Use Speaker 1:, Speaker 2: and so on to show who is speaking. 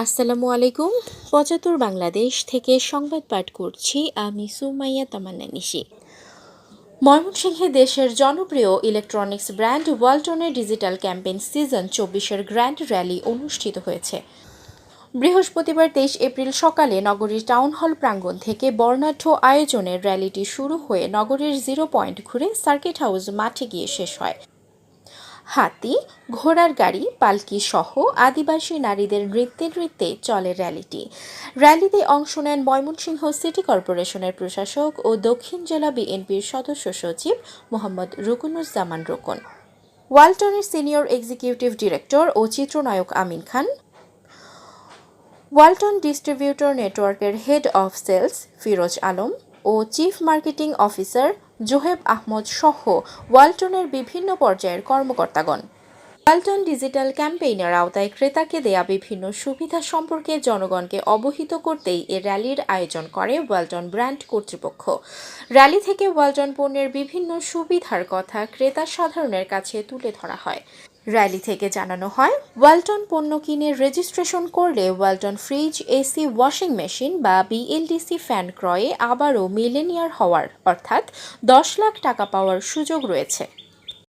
Speaker 1: আসসালামু আলাইকুম। ৭৫ বাংলাদেশ থেকে সংবাদ পাঠ করছি আমি সুমাইয়া তামান্না নিশি। ময়মনসিংহে দেশের জনপ্রিয় ইলেকট্রনিক্স ব্র্যান্ড ওয়ালটনের ডিজিটাল ক্যাম্পেইন সিজন ২৪-এর গ্র্যান্ড র্যালি অনুষ্ঠিত হয়েছে। বৃহস্পতিবার ২৩ এপ্রিল সকালে নগরীর টাউন হল প্রাঙ্গণ থেকে বর্ণাঢ্য আয়োজনের র্যালিটি শুরু হয়ে নগরীর 0 পয়েন্ট ঘুরে সার্কিট হাউস মাঠে গিয়ে শেষ হয়। হাতি, ঘোড়ার গাড়ি, পালকি সহ আদিবাসী নারীদের নৃত্যে নৃত্যে চলে র্যালিটি। র্যালিতে অংশ নেন ময়মনসিংহ সিটি কর্পোরেশনের প্রশাসক ও দক্ষিণ জেলা বিএনপির সদস্য সচিব মোহাম্মদ রুকনুজ্জামান রোকন, ওয়ালটনের সিনিয়র এক্সিকিউটিভ ডিরেক্টর ও চিত্রনায়ক আমিন খান, ওয়ালটন ডিস্ট্রিবিউটর নেটওয়ার্কের head of sales Firoz Alam ও chief marketing officer Zoheb Ahmed সহ ওয়ালটনের বিভিন্ন পর্যায়ের কর্মকর্তাগণ। ওয়ালটন ডিজিটাল ক্যাম্পেইনের আওতায় ক্রেতাকে দেয়া বিভিন্ন সুবিধা সম্পর্কে জনগণকে অবহিত করতেই এ র্যালির আয়োজন করে ওয়ালটন ব্র্যান্ড কর্তৃপক্ষ। র্যালি থেকে ওয়ালটন পণ্যের বিভিন্ন সুবিধার কথা ক্রেতা সাধারণের কাছে তুলে ধরা হয়। র্যালি থেকে জানানো হয়, ওয়ালটন পণ্য কিনে রেজিস্ট্রেশন করলে Walton fridge, AC, washing machine বা বিএলডিসি ফ্যান ক্রয়ে আবারও মিলেনিয়ার হওয়ার অর্থাৎ ১০ লাখ টাকা পাওয়ার সুযোগ রয়েছে।